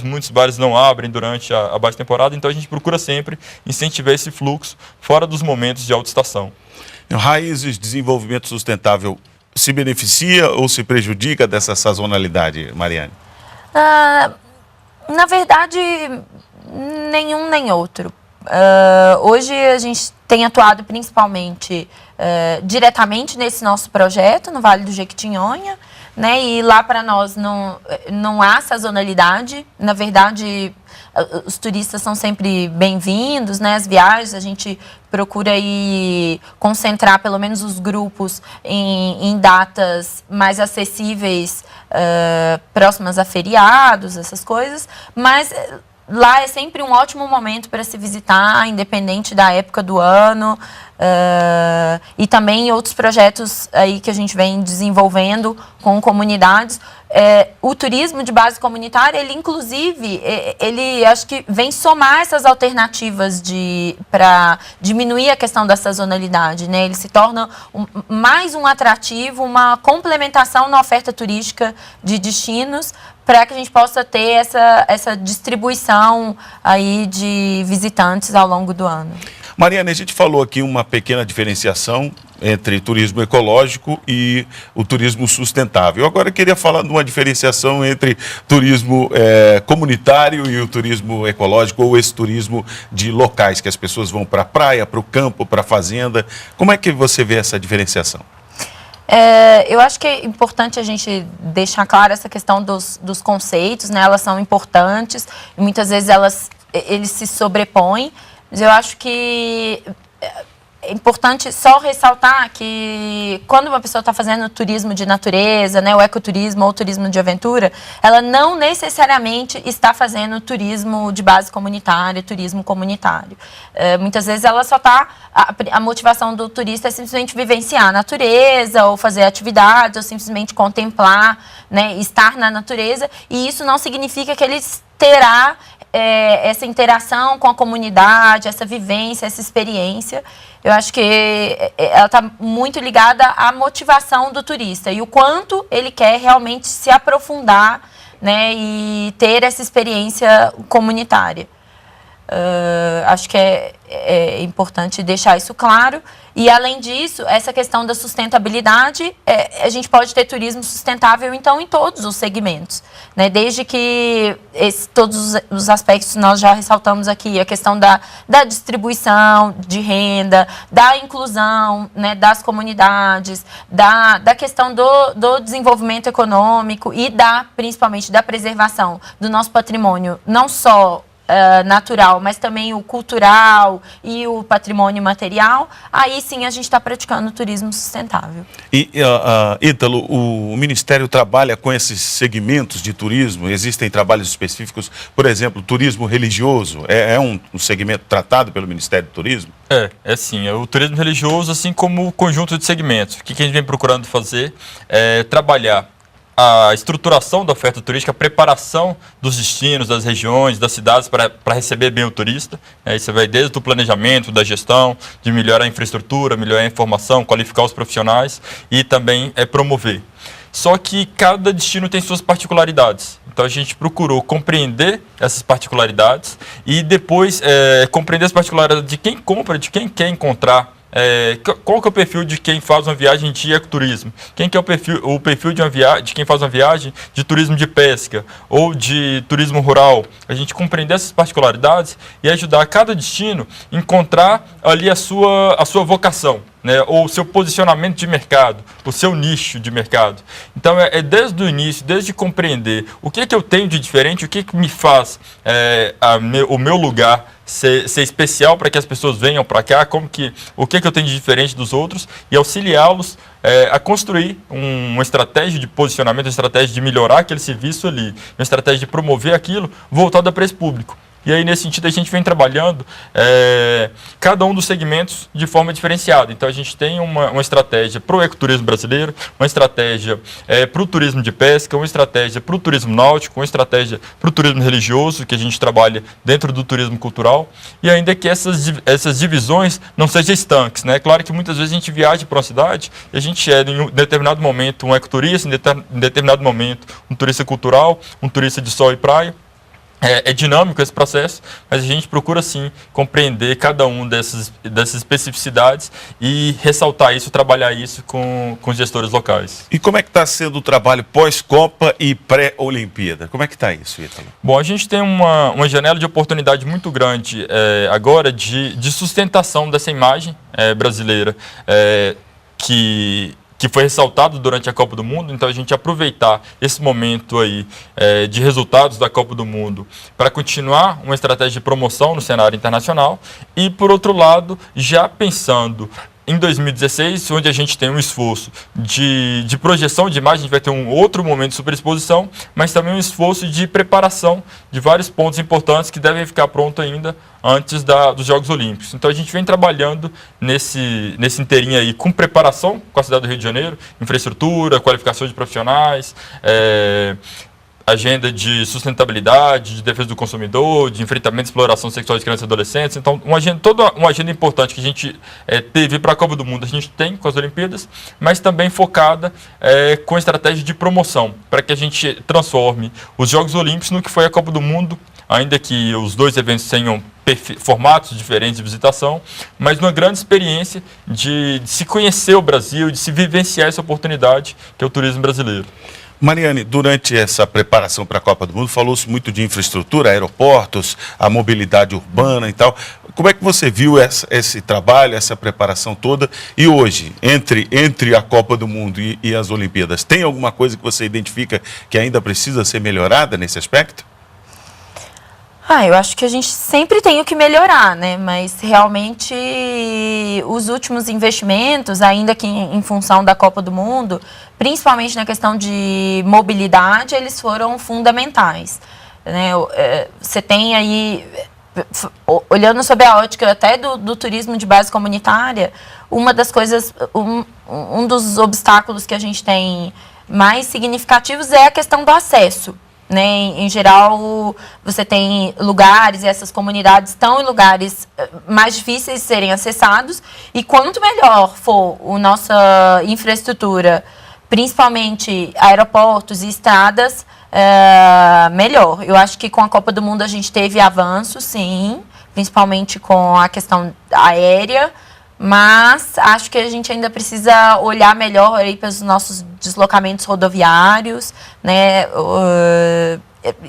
muitos bares não abrem durante a baixa temporada, então a gente procura sempre incentivar esse fluxo fora dos momentos de alta estação. Raízes Desenvolvimento Sustentável se beneficia ou se prejudica dessa sazonalidade, Mariane? Na verdade, nenhum nem outro. Hoje a gente tem atuado principalmente diretamente nesse nosso projeto, no Vale do Jequitinhonha, né? E lá para nós não há sazonalidade. Na verdade, os turistas são sempre bem-vindos, né? As viagens, a gente procura aí concentrar pelo menos os grupos em datas mais acessíveis, próximas a feriados, essas coisas, mas lá é sempre um ótimo momento para se visitar, independente da época do ano. E também outros projetos aí que a gente vem desenvolvendo com comunidades. O turismo de base comunitária, ele inclusive, ele acho que vem somar essas alternativas para diminuir a questão da sazonalidade, né? Ele se torna mais um atrativo, uma complementação na oferta turística de destinos, para que a gente possa ter essa distribuição aí de visitantes ao longo do ano. Mariane, a gente falou aqui uma pequena diferenciação entre turismo ecológico e o turismo sustentável. Agora eu queria falar de uma diferenciação entre turismo comunitário e o turismo ecológico, ou esse turismo de locais, que as pessoas vão para a praia, para o campo, para a fazenda. Como é que você vê essa diferenciação? Eu acho que é importante a gente deixar claro essa questão dos conceitos, né? Elas são importantes e muitas vezes eles se sobrepõem, mas eu acho que é importante só ressaltar que quando uma pessoa está fazendo turismo de natureza, né, o ecoturismo ou turismo de aventura, ela não necessariamente está fazendo turismo de base comunitária, turismo comunitário. Muitas vezes ela só está... A motivação do turista é simplesmente vivenciar a natureza, ou fazer atividades, ou simplesmente contemplar, né, estar na natureza, e isso não significa que ele terá essa interação com a comunidade, essa vivência, essa experiência. Eu acho que ela está muito ligada à motivação do turista e o quanto ele quer realmente se aprofundar, né, e ter essa experiência comunitária. Acho que é importante deixar isso claro. E, além disso, essa questão da sustentabilidade, a gente pode ter turismo sustentável, então, em todos os segmentos, né? Desde que todos os aspectos nós já ressaltamos aqui, a questão da distribuição de renda, da inclusão, né, das comunidades, da questão do desenvolvimento econômico e principalmente da preservação do nosso patrimônio, não só natural, mas também o cultural e o patrimônio material, aí sim a gente está praticando turismo sustentável. E, Ítalo, o Ministério trabalha com esses segmentos de turismo? Existem trabalhos específicos, por exemplo, turismo religioso, é um segmento tratado pelo Ministério do Turismo? É sim, é o turismo religioso, assim como o conjunto de segmentos. O que a gente vem procurando fazer é trabalhar a estruturação da oferta turística, a preparação dos destinos, das regiões, das cidades para receber bem o turista. Isso vai desde o planejamento, da gestão, de melhorar a infraestrutura, melhorar a informação, qualificar os profissionais e também promover. Só que cada destino tem suas particularidades. Então a gente procurou compreender essas particularidades e depois compreender as particularidades de quem compra, de quem quer encontrar. Qual que é o perfil de quem faz uma viagem de ecoturismo? Quem que é o perfil de quem faz uma viagem de turismo de pesca ou de turismo rural? A gente compreender essas particularidades e ajudar cada destino a encontrar ali a sua vocação, né, ou o seu posicionamento de mercado, o seu nicho de mercado. Então, desde o início, desde compreender o que eu tenho de diferente, o que me faz o meu lugar ser especial para que as pessoas venham para cá, o que eu tenho de diferente dos outros e auxiliá-los a construir uma estratégia de posicionamento, uma estratégia de melhorar aquele serviço ali, uma estratégia de promover aquilo voltada para esse público. E aí, nesse sentido, a gente vem trabalhando cada um dos segmentos de forma diferenciada. Então, a gente tem uma estratégia para o ecoturismo brasileiro, uma estratégia para o turismo de pesca, uma estratégia para o turismo náutico, uma estratégia para o turismo religioso, que a gente trabalha dentro do turismo cultural, e ainda que essas divisões não sejam estanques, né? Claro que muitas vezes a gente viaja para uma cidade e a gente em um determinado momento, um ecoturista, em determinado momento, um turista cultural, um turista de sol e praia. É dinâmico esse processo, mas a gente procura, sim, compreender cada um dessas especificidades e ressaltar isso, trabalhar isso com os gestores locais. E como é que está sendo o trabalho pós-Copa e pré-Olimpíada? Como é que está isso, Ítalo? Bom, a gente tem uma janela de oportunidade muito grande agora de sustentação dessa imagem brasileira que foi ressaltado durante a Copa do Mundo. Então a gente aproveitar esse momento aí de resultados da Copa do Mundo para continuar uma estratégia de promoção no cenário internacional e, por outro lado, já pensando em 2016, onde a gente tem um esforço de projeção de imagem, a gente vai ter um outro momento de superexposição, mas também um esforço de preparação de vários pontos importantes que devem ficar prontos ainda antes dos Jogos Olímpicos. Então a gente vem trabalhando nesse inteirinho aí com preparação com a cidade do Rio de Janeiro, infraestrutura, qualificação de profissionais, agenda de sustentabilidade, de defesa do consumidor, de enfrentamento e exploração sexual de crianças e adolescentes. Então, toda uma agenda importante que a gente teve para a Copa do Mundo, a gente tem com as Olimpíadas, mas também focada com estratégia de promoção, para que a gente transforme os Jogos Olímpicos no que foi a Copa do Mundo, ainda que os dois eventos tenham formatos diferentes de visitação, mas uma grande experiência de se conhecer o Brasil, de se vivenciar essa oportunidade que é o turismo brasileiro. Mariane, durante essa preparação para a Copa do Mundo, falou-se muito de infraestrutura, aeroportos, a mobilidade urbana e tal. Como é que você viu esse trabalho, essa preparação toda? E hoje, entre a Copa do Mundo e as Olimpíadas, tem alguma coisa que você identifica que ainda precisa ser melhorada nesse aspecto? Eu acho que a gente sempre tem o que melhorar, né? Mas realmente os últimos investimentos, ainda que em função da Copa do Mundo, principalmente na questão de mobilidade, eles foram fundamentais, né? Você tem aí, olhando sob a ótica até do turismo de base comunitária, uma das coisas, um dos obstáculos que a gente tem mais significativos é a questão do acesso. Né? Em geral, você tem lugares e essas comunidades estão em lugares mais difíceis de serem acessados, e quanto melhor for a nossa infraestrutura, principalmente aeroportos e estradas, melhor. Eu acho que com a Copa do Mundo a gente teve avanço, sim, principalmente com a questão aérea, mas acho que a gente ainda precisa olhar melhor aí para os nossos deslocamentos rodoviários, né,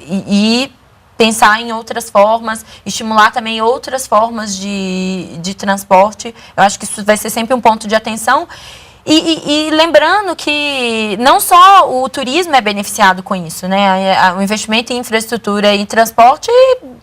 e pensar em outras formas, estimular também outras formas de transporte. Eu acho que isso vai ser sempre um ponto de atenção. E lembrando que não só o turismo é beneficiado com isso, né? O investimento em infraestrutura e transporte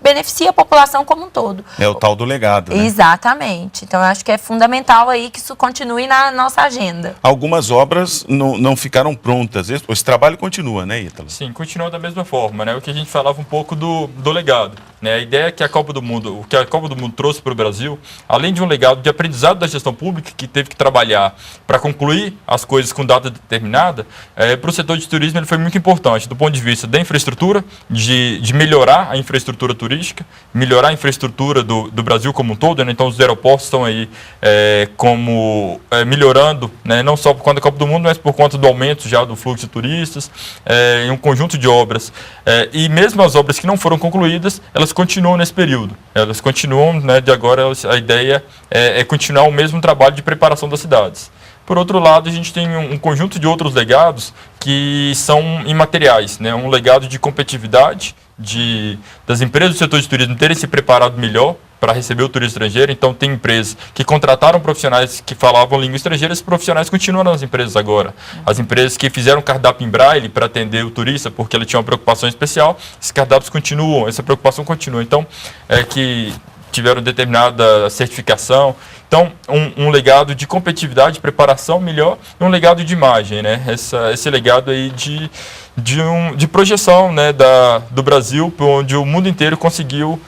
beneficia a população como um todo. É o tal do legado, né? Exatamente. Então, eu acho que é fundamental aí que isso continue na nossa agenda. Algumas obras não ficaram prontas. Esse trabalho continua, né, Ítalo? Sim, continua da mesma forma, né? O que a gente falava um pouco do legado, né? A ideia é que a Copa do Mundo, o que a Copa do Mundo trouxe para o Brasil, além de um legado de aprendizado da gestão pública, que teve que trabalhar para concluir as coisas com data determinada, para o setor de turismo ele foi muito importante, do ponto de vista da infraestrutura, de melhorar a infraestrutura turística, melhorar a infraestrutura do Brasil como um todo, né? Então os aeroportos estão aí melhorando, né? Não só por conta da Copa do Mundo, mas por conta do aumento já do fluxo de turistas, em um conjunto de obras. E mesmo as obras que não foram concluídas, elas continuam nesse período. Elas continuam, né, de agora, a ideia é continuar o mesmo trabalho de preparação das cidades. Por outro lado, a gente tem um conjunto de outros legados que são imateriais, né? Um legado de competitividade, das empresas do setor de turismo terem se preparado melhor para receber o turismo estrangeiro. Então, tem empresas que contrataram profissionais que falavam língua estrangeira, esses profissionais continuam nas empresas agora. As empresas que fizeram cardápio em braille para atender o turista, porque ele tinha uma preocupação especial, esses cardápios continuam, essa preocupação continua. Então, que tiveram determinada certificação. Então, um legado de competitividade, de preparação melhor, e um legado de imagem, né? Esse legado aí de projeção, né, do Brasil, onde o mundo inteiro conseguiu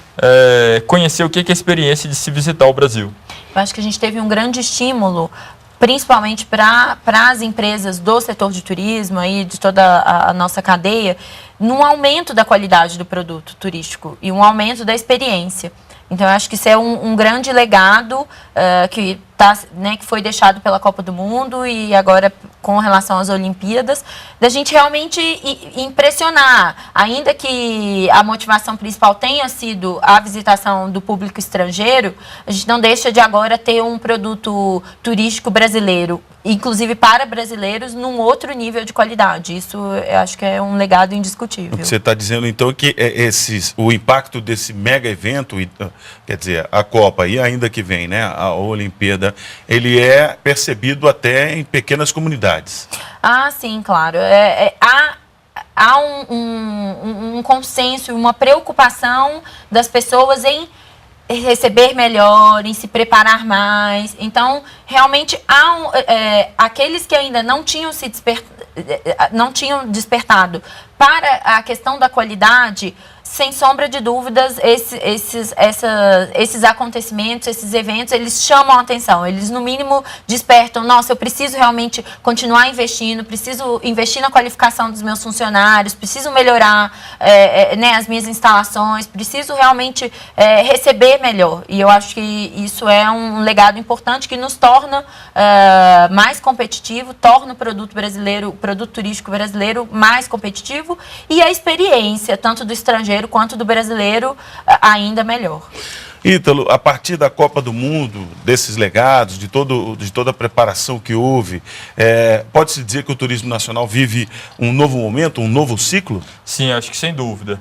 conhecer o que é a experiência de se visitar o Brasil. Eu acho que a gente teve um grande estímulo, principalmente para as empresas do setor de turismo, aí, de toda a nossa cadeia, num aumento da qualidade do produto turístico e um aumento da experiência. Então, eu acho que isso é um grande legado que foi deixado pela Copa do Mundo e agora com relação às Olimpíadas, da gente realmente impressionar. Ainda que a motivação principal tenha sido a visitação do público estrangeiro, a gente não deixa de agora ter um produto turístico brasileiro, inclusive para brasileiros, num outro nível de qualidade. Isso eu acho que é um legado indiscutível. O que você está dizendo, então, é que o impacto desse mega evento, quer dizer, a Copa e ainda que vem, né, a Olimpíada, ele é percebido até em pequenas comunidades. Ah, sim, claro. Há um consenso, uma preocupação das pessoas em receber melhor, em se preparar mais. Então, realmente, aqueles que ainda não tinham despertado para a questão da qualidade, sem sombra de dúvidas, esses acontecimentos, esses eventos, eles chamam a atenção. Eles, no mínimo, despertam. Nossa, eu preciso realmente continuar investindo, preciso investir na qualificação dos meus funcionários, preciso melhorar as minhas instalações, preciso realmente receber melhor. E eu acho que isso é um legado importante que nos torna mais competitivo, torna o produto turístico brasileiro mais competitivo e a experiência, tanto do estrangeiro quanto do brasileiro, ainda melhor. Ítalo, a partir da Copa do Mundo, desses legados, de toda a preparação que houve, pode-se dizer que o turismo nacional vive um novo momento, um novo ciclo? Sim, acho que sem dúvida.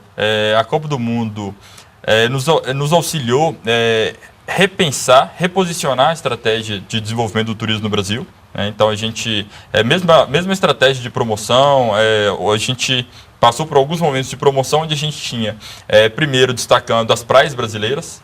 A Copa do Mundo nos auxiliou repensar, reposicionar a estratégia de desenvolvimento do turismo no Brasil. Então, a gente, mesma estratégia de promoção, a gente passou por alguns momentos de promoção onde a gente tinha, primeiro, destacando as praias brasileiras.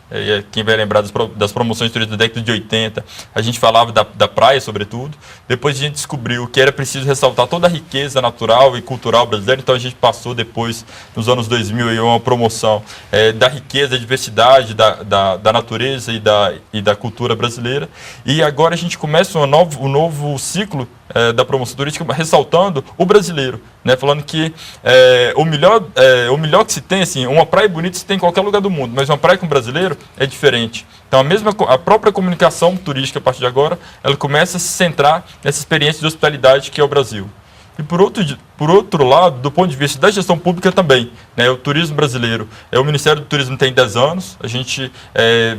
Quem vai lembrar das promoções de turismo da década de 80, a gente falava da praia, sobretudo. Depois a gente descobriu que era preciso ressaltar toda a riqueza natural e cultural brasileira, então a gente passou depois, nos anos 2000, aí, uma promoção da riqueza, da diversidade, da natureza e da cultura brasileira. E agora a gente começa um novo ciclo da promoção turística, ressaltando o brasileiro, né? Falando que o melhor que se tem, assim, uma praia bonita se tem em qualquer lugar do mundo, mas uma praia com brasileiro é diferente. Então a própria comunicação turística, a partir de agora, ela começa a se centrar nessa experiência de hospitalidade que é o Brasil. E por outro lado, do ponto de vista da gestão pública também, né, o turismo brasileiro, o Ministério do Turismo tem 10 anos,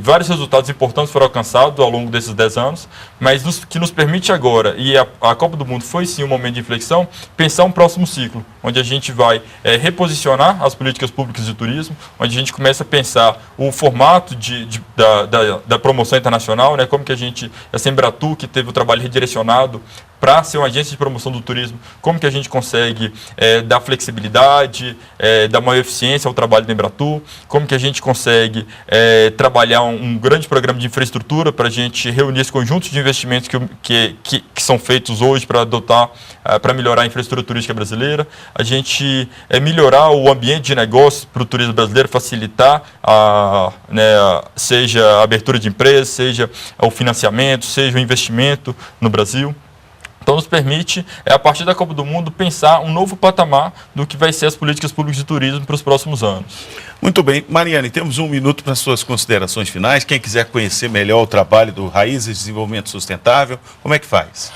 vários resultados importantes foram alcançados ao longo desses 10 anos, mas que nos permite agora, e a Copa do Mundo foi sim um momento de inflexão, pensar um próximo ciclo, onde a gente vai reposicionar as políticas públicas de turismo, onde a gente começa a pensar o formato da promoção internacional, né, como que essa Embratu, que teve o trabalho redirecionado para ser uma agência de promoção do turismo, como que a gente consegue dar flexibilidade, dar maior eficiência ao trabalho da Embratu, como que a gente consegue trabalhar um grande programa de infraestrutura para a gente reunir esse conjunto de investimentos que são feitos hoje para melhorar a infraestrutura turística brasileira, a gente melhorar o ambiente de negócios para o turismo brasileiro, facilitar seja a abertura de empresas, seja o financiamento, seja o investimento no Brasil. Então, nos permite, a partir da Copa do Mundo, pensar um novo patamar do que vai ser as políticas públicas de turismo para os próximos anos. Muito bem. Mariane, temos 1 minuto para suas considerações finais. Quem quiser conhecer melhor o trabalho do Raízes Desenvolvimento Sustentável, como é que faz?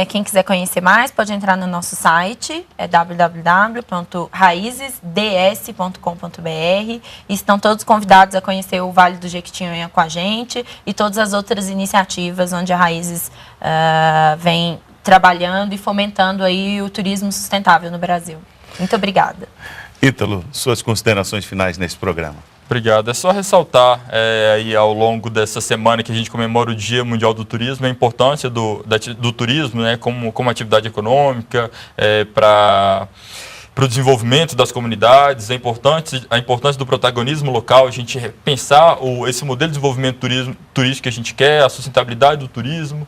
Quem quiser conhecer mais, pode entrar no nosso site, www.raizesds.com.br. Estão todos convidados a conhecer o Vale do Jequitinhonha com a gente e todas as outras iniciativas onde a Raízes vem trabalhando e fomentando aí o turismo sustentável no Brasil. Muito obrigada. Ítalo, suas considerações finais nesse programa. Obrigado. É só ressaltar aí ao longo dessa semana que a gente comemora o Dia Mundial do Turismo, a importância do turismo, né, como atividade econômica para o desenvolvimento das comunidades, a importância do protagonismo local, a gente pensar esse modelo de desenvolvimento turístico que a gente quer, a sustentabilidade do turismo,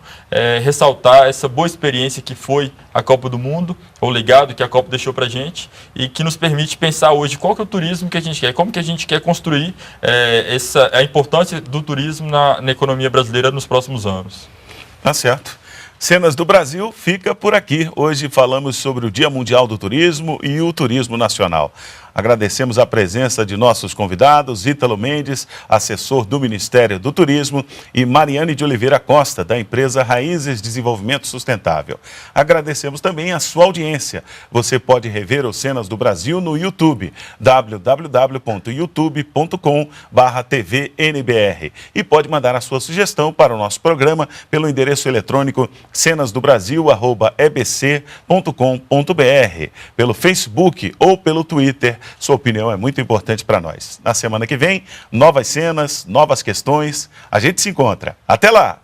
ressaltar essa boa experiência que foi a Copa do Mundo, o legado que a Copa deixou para a gente e que nos permite pensar hoje qual que é o turismo que a gente quer, como que a gente quer construir a importância do turismo na economia brasileira nos próximos anos. Tá certo. Cenas do Brasil fica por aqui. Hoje falamos sobre o Dia Mundial do Turismo e o Turismo Nacional. Agradecemos a presença de nossos convidados, Ítalo Mendes, assessor do Ministério do Turismo, e Mariane de Oliveira Costa, da empresa Raízes Desenvolvimento Sustentável. Agradecemos também a sua audiência. Você pode rever os Cenas do Brasil no YouTube, www.youtube.com/tvnbr, e pode mandar a sua sugestão para o nosso programa pelo endereço eletrônico cenasdobrasil@ebc.com.br, pelo Facebook ou pelo Twitter. Sua opinião é muito importante para nós. Na semana que vem, novas cenas, novas questões. A gente se encontra. Até lá!